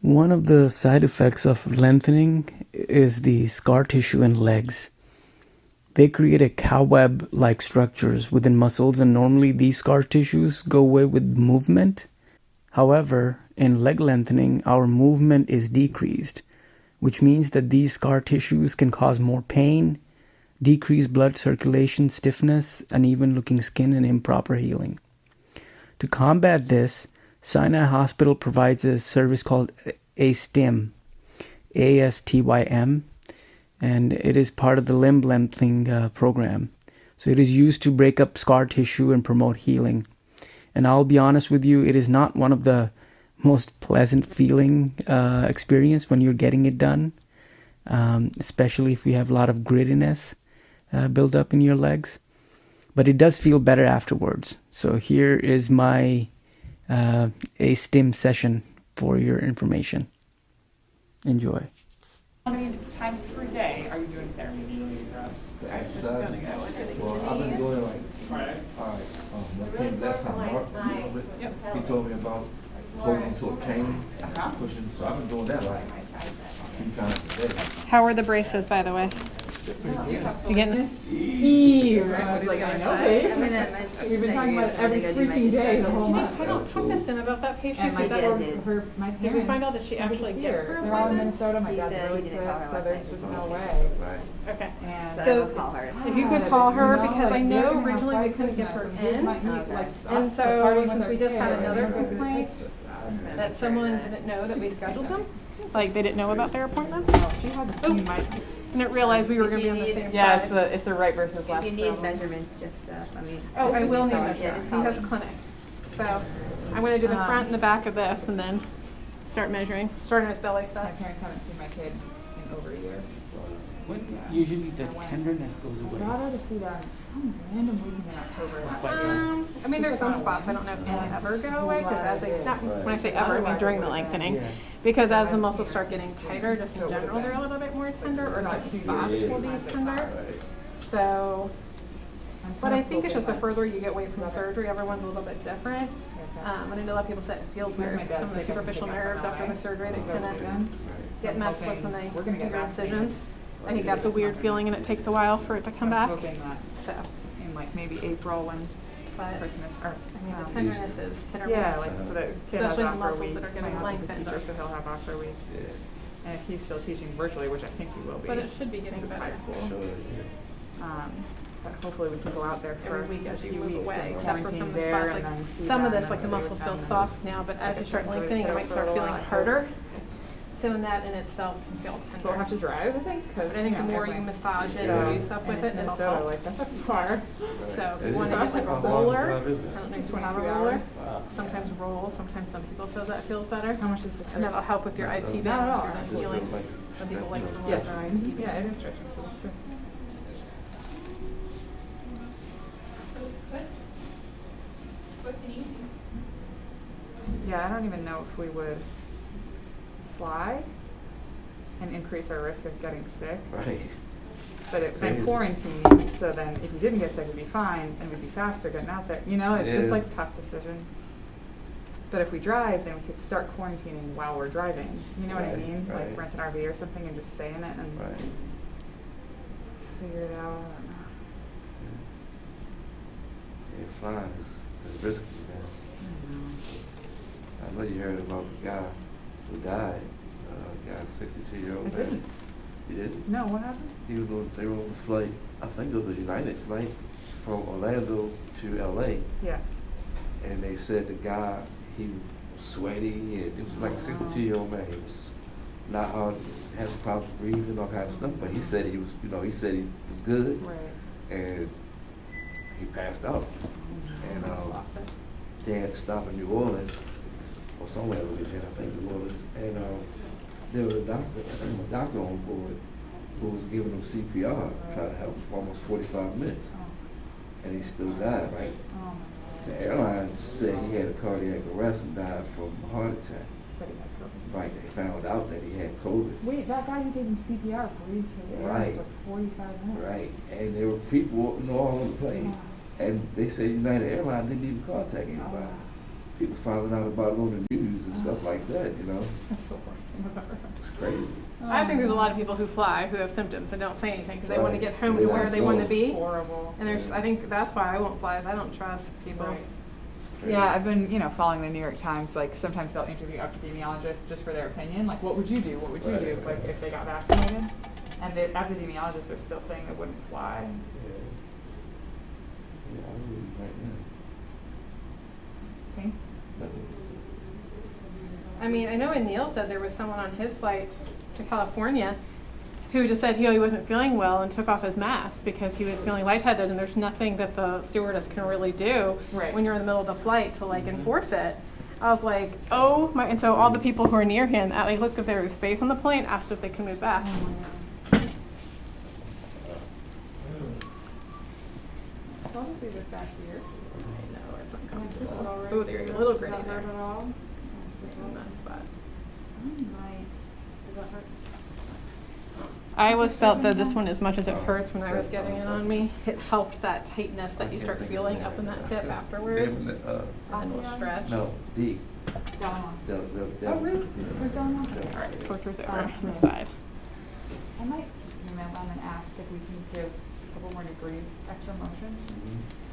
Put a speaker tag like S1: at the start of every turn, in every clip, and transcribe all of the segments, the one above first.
S1: One of the side effects of lengthening is the scar tissue in legs. They create a cobweb-like structures within muscles, and normally these scar tissues go away with movement. However, in leg lengthening, our movement is decreased, which means that these scar tissues can cause more pain, decreased blood circulation, stiffness, uneven-looking skin, and improper healing. To combat this, Sinai Hospital provides a service called ASTYM, ASTYM, and it is part of the limb lengthening program. So it is used to break up scar tissue and promote healing. And I'll be honest with you, it is not one of the most pleasant feeling experience when you're getting it done, especially if you have a lot of grittiness built up in your legs. But it does feel better afterwards. So here is my ASTYM session for your information. Enjoy.
S2: How many times per day are you doing therapy?
S3: Well, I've been doing it like, when I came last time, Mark, he told me about holding to a cane, pushing, so I've been doing that like a few times a day.
S2: How are the braces, by the way? You getting this?
S4: I was like, I know, babe. We've been talking about it every freaking day the whole month.
S2: I don't talk to Sim about that patient.
S4: My dad did.
S2: Did we find out that she actually get her?
S4: They're all in Minnesota. My dad's really sick, so there's just no way.
S2: Okay.
S4: So
S2: if you could call her, because I know originally we couldn't get her in. And so since we just had another complaint that someone didn't know that we scheduled them, like they didn't know about their appointments.
S4: She hasn't seen my.
S2: I didn't realize we were going to be on the same side.
S4: Yeah, it's the right versus left.
S5: If you need measurements, just
S2: Oh, I will need measurements. He has clinic. So I'm going to do the front and the back of this and then start measuring, starting his belly
S4: My
S2: stuff.
S4: parents haven't seen my kid in over a year.
S1: When usually the tenderness goes
S4: I
S1: away.
S4: brought her to see that on some random weekend in October.
S2: I mean, there's some spots I don't know if they ever go away because as they, not when I say ever, I mean during the lengthening, because as the muscles start getting tighter, just in general, they're a little bit more tender, or certain spots will be tender. So, but I think it's just the further you get away from surgery, everyone's a little bit different. And I know a lot of people say it feels weird. Some of the superficial nerves after the surgery that kind of get messed with when they do your incisions. I think that's a weird feeling, and it takes a while for it to come back. So,
S4: In like maybe April when Christmas or
S2: I mean, the tenderness is hit or miss.
S4: yeah, like for the kid has
S2: Especially the
S4: off for a
S2: muscles
S4: week.
S2: that are getting
S4: My husband's a
S2: lengthened.
S4: teacher, so he'll have off for a week. And if he's still teaching virtually, which I think he will be.
S2: But it should be getting
S4: because it's
S2: better.
S4: high school. But hopefully we can go out there for
S2: Every week as
S4: a
S2: you
S4: few
S2: move
S4: weeks
S2: away,
S4: and
S2: except for
S4: quarantine
S2: some of the
S4: there
S2: spots,
S4: and
S2: like
S4: then see
S2: some of
S4: them
S2: this, like the
S4: and then
S2: muscle
S4: see
S2: feels
S4: them.
S2: soft now, but as you start lengthening, it might start feeling harder. So in that in itself can feel
S4: We'll have to
S2: tender.
S4: drive, I think, because
S2: But I think the more you massage it or do stuff with it, it'll
S4: Minnesota,
S2: help.
S4: like that's a far.
S2: So if you want to get like a roller, I don't know if you have a roller. Sometimes roll, sometimes some people feel that feels better.
S4: How much is this?
S2: And that'll help with your IT band
S4: Not at all,
S2: if you're done healing. Some people like the roller
S4: Yes.
S2: for IT band.
S4: Yeah, it is stretching, so that's good. Yeah, I don't even know if we would fly and increase our risk of getting sick.
S3: Right.
S4: But then quarantine, so then if you didn't get sick, we'd be fine and we'd be faster getting out there. You know, it's just like tough decision. But if we drive, then we could start quarantining while we're driving. You know what I mean? Like rent an RV or something and just stay in it and figure it out. I don't know.
S3: Yeah, flying is risky, man. I know you heard about the guy who died. Guy, 62-year-old
S4: I
S3: man.
S4: didn't.
S3: You didn't?
S4: No, what happened?
S3: They were on the flight, I think it was a United flight from Orlando to LA.
S4: Yeah.
S3: And they said the guy, he was sweaty, and it was like a 62-year-old man. He was not hard, had problems breathing, all kinds of stuff, but he said he was, he said he was good.
S4: Right.
S3: And he passed out. And they had to stop in New Orleans, or somewhere in Louisiana, I think New Orleans, and there was a doctor on board who was giving him CPR, trying to help him for almost 45 minutes. And he still died, right? The airline said he had a cardiac arrest and died from a heart attack.
S4: But he had COVID.
S3: Right, they found out that he had COVID.
S4: Wait, that guy who gave him CPR breathed his air
S3: Right.
S4: for 45 minutes.
S3: Right, and there were people all on the plane, and they said United Airlines didn't even contact anybody. people finding out about it on the news and stuff like that, you know?
S4: That's the worst thing I've ever heard.
S3: It's crazy.
S2: I think there's a lot of people who fly who have symptoms and don't say anything because they want to
S3: Right.
S2: get home to where they want to be.
S4: Horrible.
S2: And there's, I think that's why I won't fly. Is I don't trust people.
S4: Right. Yeah, I've been, following the New York Times. Like sometimes they'll interview epidemiologists just for their opinion. Like, what would you do? What would you do? Like if they got vaccinated? And the epidemiologists are still saying they wouldn't fly.
S3: Yeah, I wouldn't right
S4: Okay.
S3: now.
S2: I mean, I know when Neil said there was someone on his flight to California who just said he wasn't feeling well and took off his mask because he was feeling lightheaded, and there's nothing that the stewardess can really do when you're in the middle of the flight to like enforce it. I was like, oh my, and so all the people who are near him, like looked if there was space on the plane, asked if they can move back.
S4: So I'll just leave this back here.
S2: I know, it's uncomfortable. Oh, there you go, a little gritty there.
S4: Does that hurt at all?
S2: In that spot.
S4: Right. Does that hurt?
S2: I always felt that this one, as much as it hurts when I was getting it on me, it helped that tightness that you start feeling up in that hip afterwards. And we'll stretch.
S3: No, D.
S4: Down.
S3: Oh,
S4: really? Where's down one?
S2: All right, torture's over on this side.
S4: I might just email them and ask if we can give a couple more degrees extra motion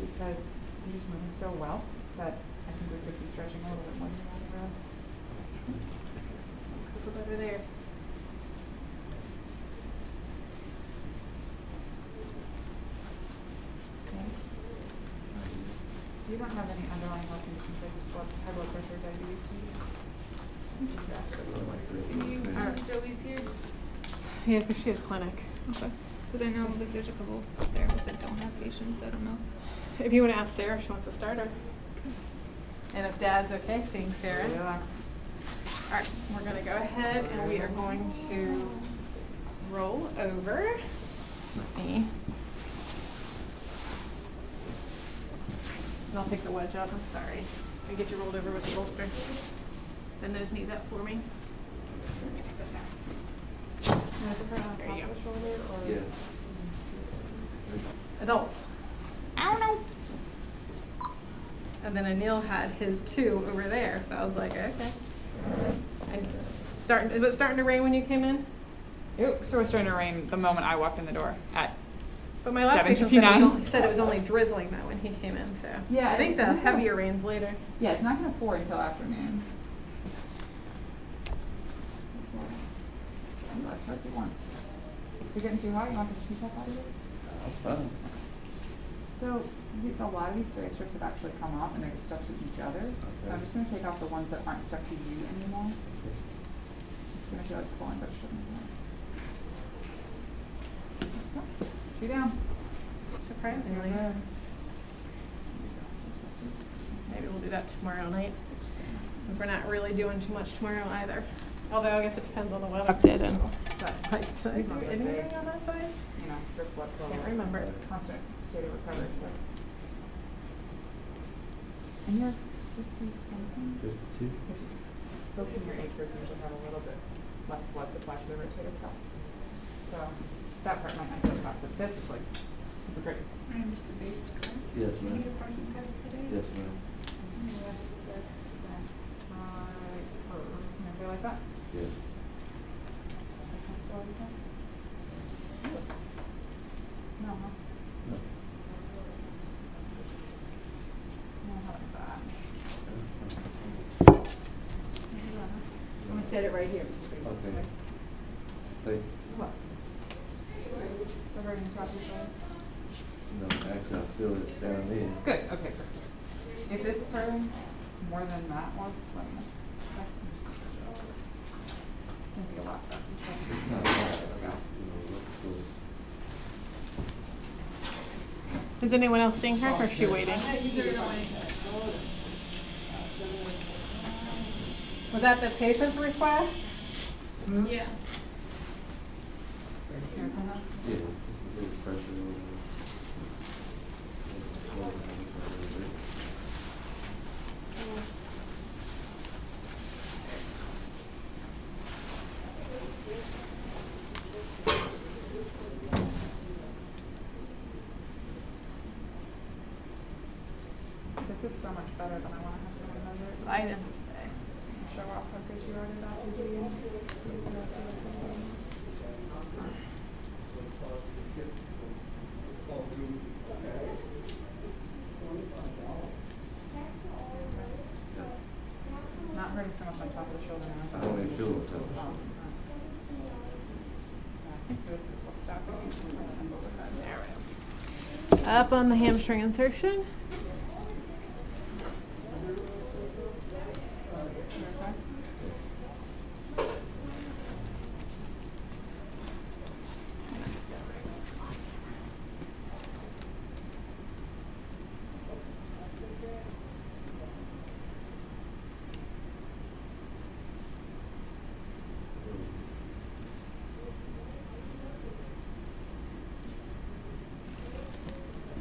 S4: because you're just moving so well that I think we could be stretching a little bit more than that around.
S2: A little better there.
S4: Okay. You don't have any underlying health conditions like high blood pressure, diabetes, do you?
S5: Zoe's here?
S2: Yeah, because she had clinic. Okay.
S5: Because I know like there's a couple therapists that don't have patients. I don't know.
S2: If you want to ask Sarah if she wants to start her. And if Dad's okay seeing Sarah.
S4: Relax.
S2: All right, we're going to go ahead and we are going to roll over. Let me. And I'll take the wedge out. I'm sorry. I get you rolled over with the bolster. Bend those knees up for me. There you go.
S3: Yeah.
S2: Adults. I don't know. And then Anil had his 2 over there, so I was like, okay. And was it starting to rain when you came in?
S4: It was starting to rain the moment I walked in the door at.
S2: But my last patient said it was only drizzling though when he came in, so.
S4: Yeah,
S2: I think the heavier rain's later.
S4: Yeah, it's not going to pour until afternoon. What's you want? If you're getting too hot, you want the heat up out of it?
S3: Fine.
S4: So a lot of these strips have actually come off and they're stuck to each other. So I'm just going to take off the ones that aren't stuck to you anymore. It's going to feel like pulling, but it shouldn't. Shoot down.
S2: Surprisingly. Maybe we'll do that tomorrow night. Because we're not really doing too much tomorrow either. Although I guess it depends on the weather. Did and like, did I do anything on that side?
S4: You know, your blood flow.
S2: Can't remember.
S4: Constant state of recovery. So. And you're 50-something?
S3: 52.
S4: Folks in your age group usually have a little bit less blood supply to the rotator cuff. So that part might not get across, but this is like super great.
S5: I missed the base, correct?
S3: Yes,
S5: You
S3: ma'am.
S5: need a parking pass today?
S3: Yes, ma'am.
S4: Yes, that's that. Can I feel like that?
S3: Yes.
S4: Okay, so what is that? No, huh?
S3: No.
S4: No, how about that?
S5: I'm going to set it right here, Mr. Bates.
S3: Okay. Thank you.
S4: What? Over in the top of your shoulder?
S3: No, actually, I feel it down there.
S4: Good, okay, perfect. If this is hurting more than that was, let me know. Okay. Can be a lot better.
S3: It's not bad.
S2: Is anyone else seeing her or is she waiting? Was that the patient's request?
S5: Yeah.
S3: Yeah, it's a little pressure over there.
S4: This This is so much better than I want to have someone measure it.
S2: I didn't today.
S4: Show off how great you are at that. You do. Not hurting so much on top of the shoulder now.
S3: I don't even feel it.
S4: Awesome. I think this is what's stopping you from running overhead.
S2: There we go. Up on the hamstring insertion.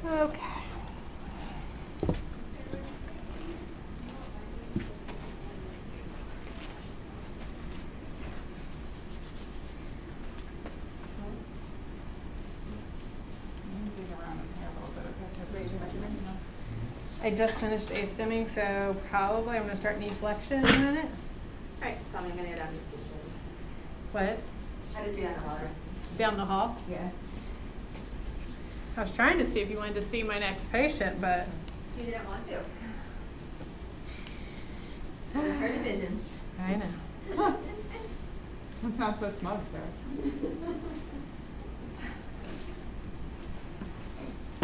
S2: Okay. I just finished ASTYMing, so probably I'm going to start knee flexion in a minute.
S6: Alright, it's coming. I'm gonna go down to the shoulders.
S2: What?
S6: I just be on the hall.
S2: Down the hall?
S6: Yeah.
S2: I was trying to see if you wanted to see my next patient, but
S6: You didn't want to. It was her decision.
S2: I know.
S4: That sounds so smug, Sarah.